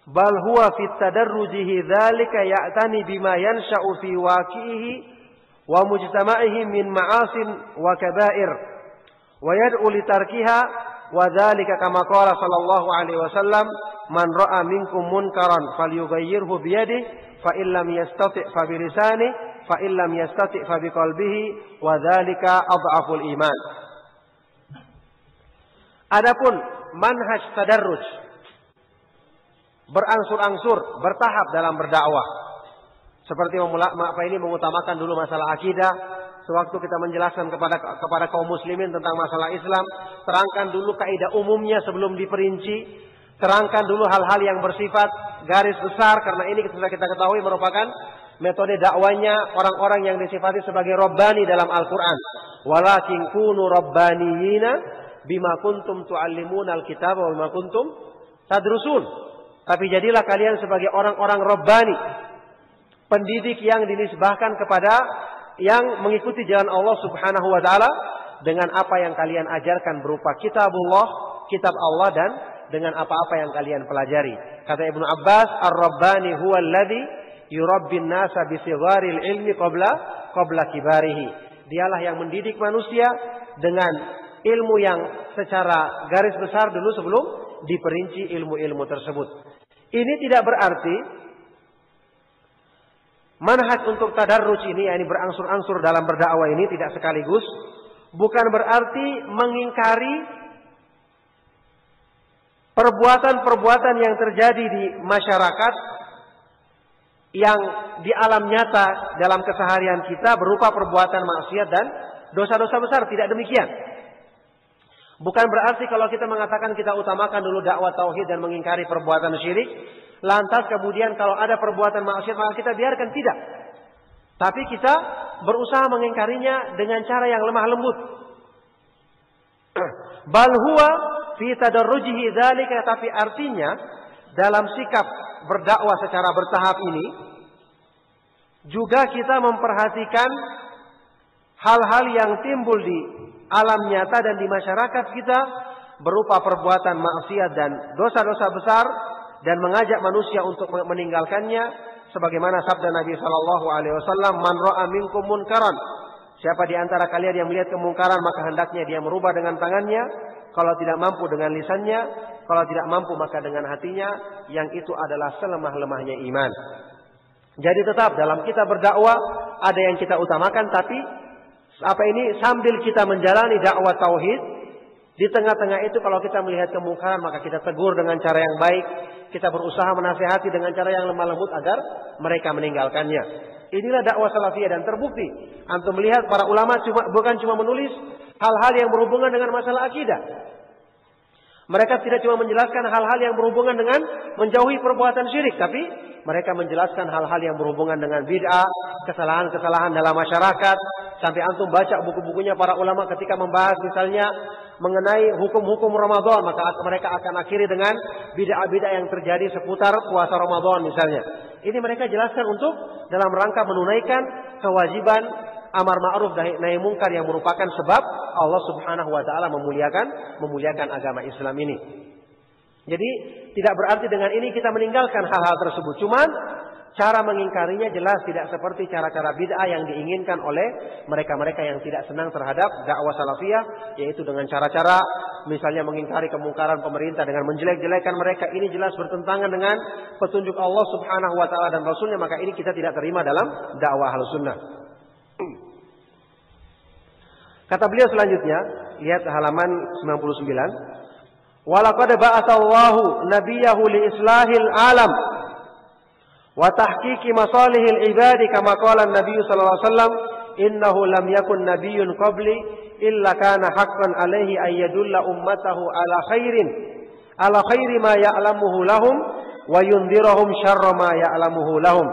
bal huwa fi tadarrujihi dzalika ya'tani bima yansha'u fi waqi'ihi wa mujtama'ihi min ma'asin wa kaba'ir wa yad'u li tarkiha wa dzalika kama qala sallallahu alaihi wasallam man ra'a minkum munkaran falyughayyirhu bi yadihi fa illam yastati' fa bi lisanihi fa illam yastati' fa bi qalbihi wa dzalika adhaful iman. Adapun manhaj tadarruj, berangsur-angsur, bertahap dalam berdakwah. Seperti mengutamakan dulu masalah akidah. Sewaktu kita menjelaskan kepada kaum muslimin tentang masalah Islam, terangkan dulu kaidah umumnya sebelum diperinci. Terangkan dulu hal-hal yang bersifat garis besar, karena ini sudah kita ketahui merupakan metode dakwanya orang-orang yang disifati sebagai Rabbani dalam Al-Quran. Walakin kunu rabbaniyina bima kuntum tu'allimuna al-kitab wa bima kuntum tadrusun. Tapi jadilah kalian sebagai orang-orang Rabbani, pendidik yang dinisbahkan kepada yang mengikuti jalan Allah Subhanahu wa taala dengan apa yang kalian ajarkan berupa kitabullah, kitab Allah, dan dengan apa-apa yang kalian pelajari. Kata Ibnu Abbas, ar-rabbani huwa alladhi yurabbin nasa bi sigharil ilmi qabla kibarihi. Dialah yang mendidik manusia dengan ilmu yang secara garis besar dulu sebelum diperinci ilmu-ilmu tersebut. Ini tidak berarti manhaj untuk tadarruj ini, yakni berangsur-angsur dalam berdakwah ini, tidak sekaligus. Bukan berarti mengingkari perbuatan-perbuatan yang terjadi di masyarakat yang di alam nyata dalam keseharian kita berupa perbuatan maksiat dan dosa-dosa besar. Tidak demikian. Bukan berarti kalau kita mengatakan kita utamakan dulu dakwah tauhid dan mengingkari perbuatan syirik, lantas kemudian kalau ada perbuatan maksiat maka kita biarkan. Tidak. Tapi kita berusaha mengingkarinya dengan cara yang lemah lembut. Bal huwa fi tadarrujihi dzalika, tapi artinya dalam sikap berdakwah secara bertahap ini juga kita memperhatikan hal-hal yang timbul di alam nyata dan di masyarakat kita berupa perbuatan maksiat dan dosa-dosa besar, dan mengajak manusia untuk meninggalkannya, sebagaimana sabda Nabi sallallahu alaihi wasallam, man ra'a minkum munkaran, siapa di antara kalian yang melihat kemungkaran maka hendaknya dia merubah dengan tangannya, kalau tidak mampu dengan lisannya, kalau tidak mampu maka dengan hatinya, yang itu adalah selemah-lemahnya iman. Jadi tetap dalam kita berdakwah ada yang kita utamakan, tapi sambil kita menjalani dakwah tauhid, di tengah-tengah itu kalau kita melihat kemungkaran maka kita tegur dengan cara yang baik, kita berusaha menasihati dengan cara yang lemah lembut agar mereka meninggalkannya. Inilah dakwah salafiyah, dan terbukti antum melihat para ulama bukan cuma menulis hal-hal yang berhubungan dengan masalah akidah. Mereka tidak cuma menjelaskan hal-hal yang berhubungan dengan menjauhi perbuatan syirik, tapi mereka menjelaskan hal-hal yang berhubungan dengan bid'ah, kesalahan-kesalahan dalam masyarakat. Sampai antum baca buku-bukunya para ulama ketika membahas misalnya mengenai hukum-hukum Ramadan, maka mereka akan akhiri dengan bid'ah-bid'ah yang terjadi seputar puasa Ramadan misalnya. Ini mereka jelaskan untuk dalam rangka menunaikan kewajiban amar ma'ruf nahi munkar yang merupakan sebab Allah Subhanahu wa taala memuliakan agama Islam ini. Jadi tidak berarti dengan ini kita meninggalkan hal-hal tersebut. Cuman cara mengingkarinya jelas tidak seperti cara-cara bid'ah yang diinginkan oleh mereka-mereka yang tidak senang terhadap dakwah salafiyah, yaitu dengan cara-cara misalnya mengingkari kemungkaran pemerintah dengan menjelek-jelekan mereka. Ini jelas bertentangan dengan petunjuk Allah Subhanahu wa taala dan Rasulnya, maka ini kita tidak terima dalam dakwah Ahlussunnah. Kata beliau selanjutnya, lihat halaman 99. Walaqad ba'atsallahu nabiyahu li islahil alam wa tahqiqi masalihil ibadi kama qala an-nabiy sallallahu alaihi wasallam innahu lam yakun nabiyyun qabli illa kana haqqan alaihi ay yadulla ummatahu ala khairi ma ya'lamuhu lahum wa yundhirahum syarra ma ya'lamuhu lahum.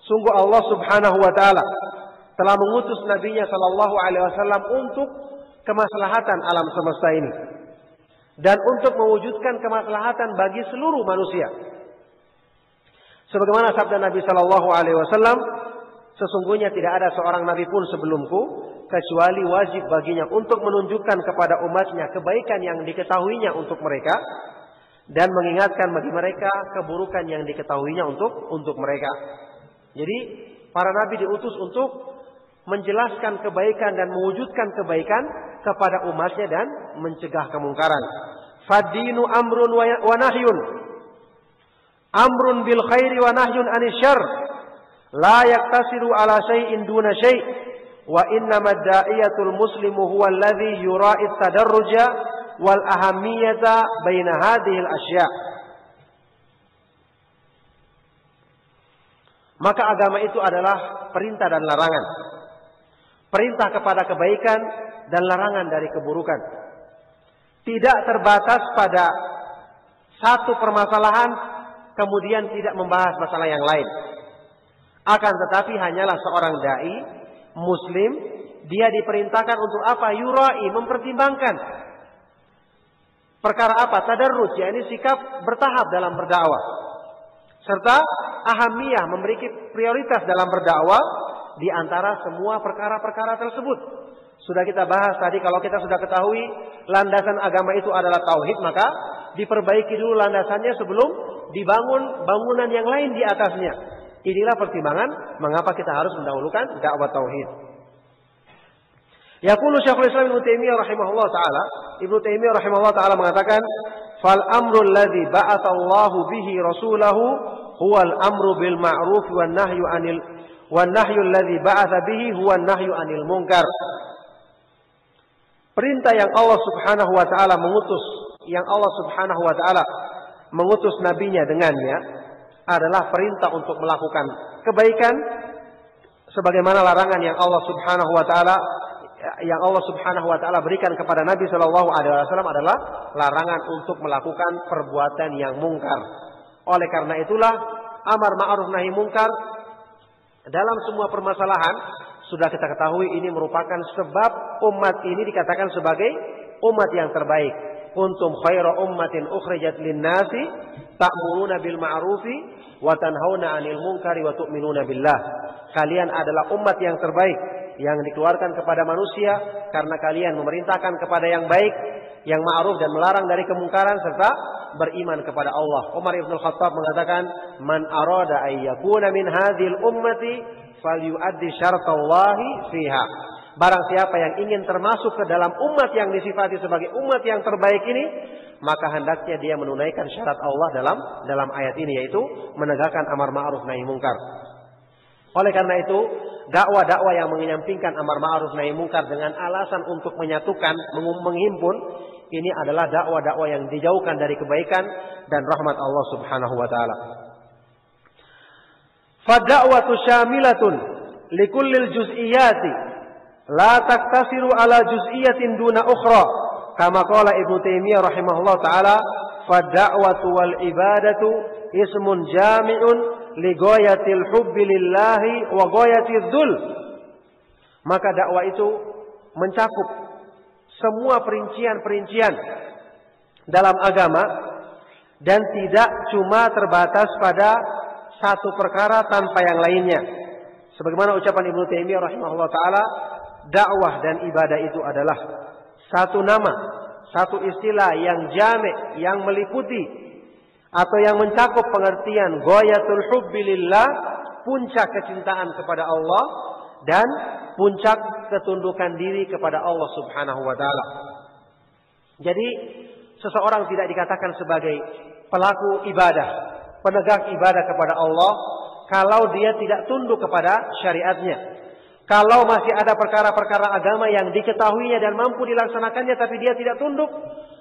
Sungguh Allah Subhanahu wa taala telah mengutus nabinya sallallahu alaihi wasallam untuk kemaslahatan alam semesta ini dan untuk mewujudkan kemaslahatan bagi seluruh manusia. Sebagaimana sabda Nabi sallallahu alaihi wasallam, sesungguhnya tidak ada seorang nabi pun sebelumku kecuali wajib baginya untuk menunjukkan kepada umatnya kebaikan yang diketahuinya untuk mereka dan mengingatkan bagi mereka keburukan yang diketahuinya untuk mereka. Jadi para nabi diutus untuk menjelaskan kebaikan dan mewujudkan kebaikan kepada umatnya dan mencegah kemungkaran. Fad-dinu amrun wa nahyun. Amrun bil khairi wa nahyun anil syarr. La yaktasiru ala syai'in duna syai'. Wa innama da'iyatul muslimu huwa alladhi yura'i tadarruja wal ahamiyata baina hadhil asya'. Maka agama itu adalah perintah dan larangan. Perintah kepada kebaikan dan larangan dari keburukan. Tidak terbatas pada satu permasalahan kemudian tidak membahas masalah yang lain. Akan tetapi hanyalah seorang dai muslim, dia diperintahkan untuk apa? Yurai, mempertimbangkan. Perkara apa? Tadarruj, yakni sikap bertahap dalam berdakwah. Serta ahamiyah, memiliki prioritas dalam berdakwah di antara semua perkara-perkara tersebut. Sudah kita bahas tadi, kalau kita sudah ketahui landasan agama itu adalah tauhid, maka diperbaiki dulu landasannya sebelum dibangun bangunan yang lain di atasnya. Inilah pertimbangan mengapa kita harus mendahulukan dakwah tauhid. Yaqulu Syekhul Islam Ibnu Taimiyah rahimahullah taala, Ibnu Taimiyah rahimahullah taala mengatakan, "Fal amru alladzi ba'atsallahu bihi rasulahu huwal amru bil ma'ruf wan nahyu alladzi ba'atsa bihi huwan nahyu 'anil munkar." Perintah yang Allah Subhanahu wa taala mengutus nabinya dengannya adalah perintah untuk melakukan kebaikan, sebagaimana larangan yang Allah Subhanahu wa taala berikan kepada Nabi sallallahu alaihi wasallam adalah larangan untuk melakukan perbuatan yang mungkar. Oleh karena itulah amar ma'ruf nahi mungkar dalam semua permasalahan sudah kita ketahui ini merupakan sebab umat ini dikatakan sebagai umat yang terbaik. Kuntum khaira ummatin ukhrijat lin-nasi ta'muruna bil ma'rufi wa tanhauna 'anil munkari wa tu'minuna billah. Kalian adalah umat yang terbaik yang dikeluarkan kepada manusia karena kalian memerintahkan kepada yang baik, yang ma'ruf dan melarang dari kemungkaran serta beriman kepada Allah. Umar Ibn Khattab mengatakan, "Man arada ay yakuna min hadhil ummati falyu'addi syartallahi fiha." Barang siapa yang ingin termasuk ke dalam umat yang disifati sebagai umat yang terbaik ini, maka hendaknya dia menunaikan syarat Allah dalam ayat ini, yaitu menegakkan amar ma'ruf nahi mungkar. Oleh karena itu, dakwah-dakwah yang menyampingkan amar ma'ruf nahi mungkar dengan alasan untuk menyatukan, menghimpun, ini adalah dakwah-dakwah yang dijauhkan dari kebaikan dan rahmat Allah Subhanahu wa taala. Fad-da'watu syamilatun likullil juz'iyati la taktasiru ala juz'iyatin duna ukhra. Kama qala Ibnu Taimiyah rahimahullah taala, fad-da'watu wal ibadatu ismun jami'un li ghayatil hubbi lillahi wa ghayatiz dzul. Maka dakwah itu mencakup semua perincian-perincian dalam agama dan tidak cuma terbatas pada satu perkara tanpa yang lainnya. Sebagaimana ucapan Ibnu Taimiyah rahimahullah taala, dakwah dan ibadah itu adalah satu nama, satu istilah yang jami', yang meliputi atau yang mencakup pengertian ghayatul hubbi lillah, puncak kecintaan kepada Allah dan puncak ketundukan diri kepada Allah Subhanahu wa taala. Jadi seseorang tidak dikatakan sebagai pelaku ibadah, penegak ibadah kepada Allah kalau dia tidak tunduk kepada syariatnya. Kalau masih ada perkara-perkara agama yang diketahuinya dan mampu dilaksanakannya tapi dia tidak tunduk,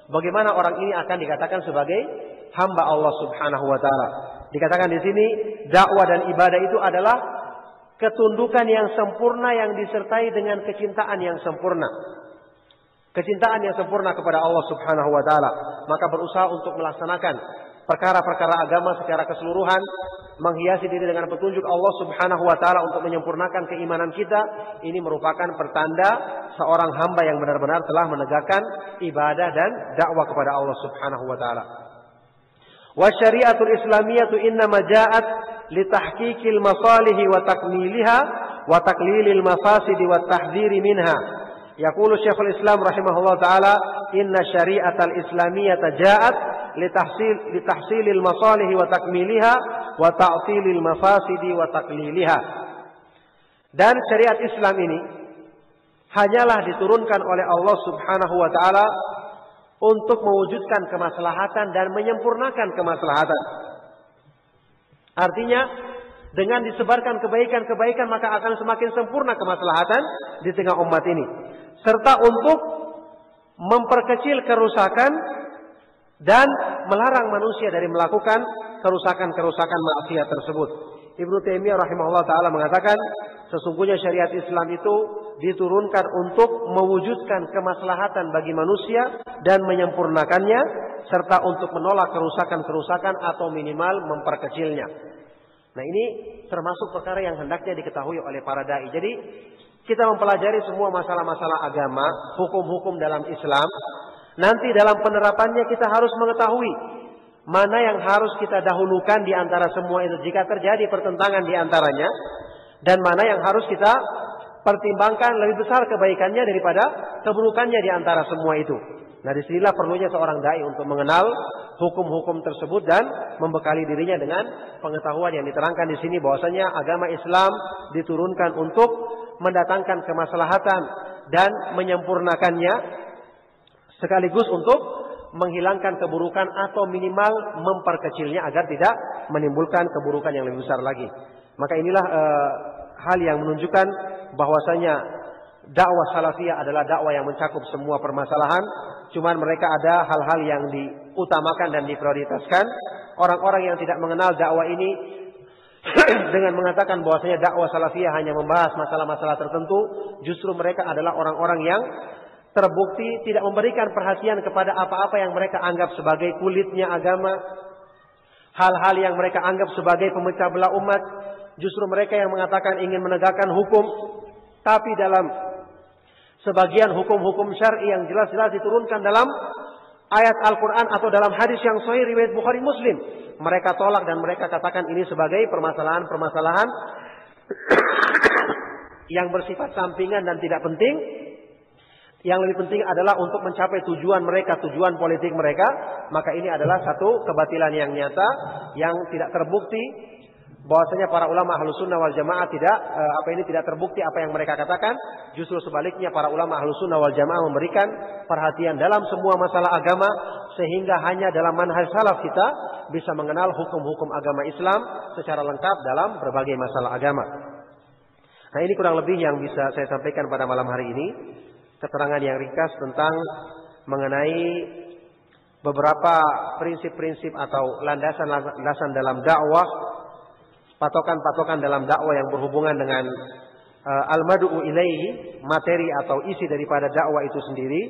bagaimana orang ini akan dikatakan sebagai hamba Allah Subhanahu wa taala? Dikatakan di sini dakwah dan ibadah itu adalah ketundukan yang sempurna yang disertai dengan kecintaan yang sempurna. Kecintaan yang sempurna kepada Allah Subhanahu wa taala, maka berusaha untuk melaksanakan perkara-perkara agama secara keseluruhan, menghiasi diri dengan petunjuk Allah Subhanahu wa taala untuk menyempurnakan keimanan kita. Ini merupakan pertanda seorang hamba yang benar-benar telah menegakkan ibadah dan dakwah kepada Allah Subhanahu wa taala. Wa syariatul islamiyatu innama ja'at litahqiqil masalihi wa takmiliha wa taqlilil mafasidi wa tahdhiri minha. Yaqulu Syekhul Islam rahimahullah taala, inna syariatal islamiyata ja'at litahsilil masalihi wa takmiliha wa ta'tilil mafasidi wa taqliliha. Dan syariat Islam ini hanyalah diturunkan oleh Allah Subhanahu wa taala untuk mewujudkan kemaslahatan dan menyempurnakan kemaslahatan. Artinya, dengan disebarkan kebaikan-kebaikan maka akan semakin sempurna kemaslahatan di tengah umat ini. Serta untuk memperkecil kerusakan dan melarang manusia dari melakukan kerusakan-kerusakan maksiat tersebut. Ibnu Taimiyah rahimahullah taala mengatakan, sesungguhnya syariat Islam itu diturunkan untuk mewujudkan kemaslahatan bagi manusia dan menyempurnakannya, serta untuk menolak kerusakan-kerusakan atau minimal memperkecilnya. Nah, ini termasuk perkara yang hendaknya diketahui oleh para dai. Jadi kita mempelajari semua masalah-masalah agama, hukum-hukum dalam Islam. Nanti dalam penerapannya kita harus mengetahui mana yang harus kita dahulukan di antara semua itu jika terjadi pertentangan di antaranya, dan mana yang harus kita pertimbangkan lebih besar kebaikannya daripada keburukannya di antara semua itu. Nah, disinilah perlunya seorang dai untuk mengenal hukum-hukum tersebut dan membekali dirinya dengan pengetahuan yang diterangkan di sini, bahwasanya agama Islam diturunkan untuk mendatangkan kemaslahatan dan menyempurnakannya, sekaligus untuk menghilangkan keburukan atau minimal memperkecilnya agar tidak menimbulkan keburukan yang lebih besar lagi. Maka inilah hal yang menunjukkan bahwasanya dakwah salafiyah adalah dakwah yang mencakup semua permasalahan. Cuman mereka ada hal-hal yang diutamakan dan diprioritaskan. Orang-orang yang tidak mengenal dakwah ini dengan mengatakan bahwasanya dakwah salafiyah hanya membahas masalah-masalah tertentu, justru mereka adalah orang-orang yang terbukti tidak memberikan perhatian kepada apa-apa yang mereka anggap sebagai kulitnya agama, hal-hal yang mereka anggap sebagai pemecah belah umat. Justru mereka yang mengatakan ingin menegakkan hukum, tapi dalam sebagian hukum-hukum syar'i yang jelas-jelas diturunkan dalam ayat Al-Quran atau dalam hadis yang sahih riwayat Bukhari Muslim, mereka tolak dan mereka katakan ini sebagai permasalahan-permasalahan yang bersifat sampingan dan tidak penting. Yang lebih penting adalah untuk mencapai tujuan mereka, tujuan politik mereka. Maka ini adalah satu kebatilan yang nyata, yang tidak terbukti. Bahwasanya para ulama Ahlus Sunnah wal Jamaah tidak terbukti apa yang mereka katakan. Justru sebaliknya, para ulama Ahlus Sunnah wal Jamaah memberikan perhatian dalam semua masalah agama, sehingga hanya dalam manhaj salaf kita bisa mengenal hukum-hukum agama Islam secara lengkap dalam berbagai masalah agama. Nah, ini kurang lebih yang bisa saya sampaikan pada malam hari ini. Keterangan yang ringkas tentang mengenai beberapa prinsip-prinsip atau landasan-landasan dalam dakwah, patokan-patokan dalam dakwah yang berhubungan dengan al-mad'u ilaihi, materi atau isi daripada dakwah itu sendiri.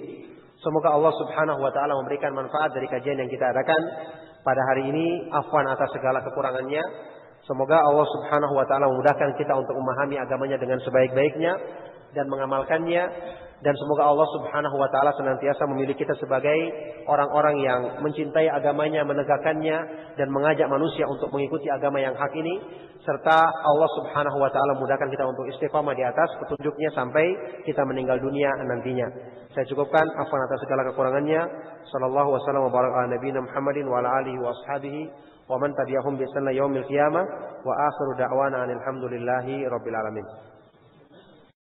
Semoga Allah Subhanahu wa taala memberikan manfaat dari kajian yang kita adakan pada hari ini. Afwan atas segala kekurangannya. Semoga Allah Subhanahu wa taala memudahkan kita untuk memahami agamanya dengan sebaik-baiknya dan mengamalkannya. Dan semoga Allah Subhanahu wa taala senantiasa memilih kita sebagai orang-orang yang mencintai agamanya, menegakkannya, dan mengajak manusia untuk mengikuti agama yang hak ini. Serta Allah Subhanahu wa taala mudahkan kita untuk istiqamah di atas petunjuknya sampai kita meninggal dunia nantinya. Saya cukupkan, afwan atas segala kekurangannya. Sallallahu wasallam wa baraka ala nabiyina Muhammadin wa ala alihi wa ashabihi wa man tabi'ahum bi ihsan ila yaumil qiyamah wa akhiru da'wana alhamdulillahi rabbil alamin.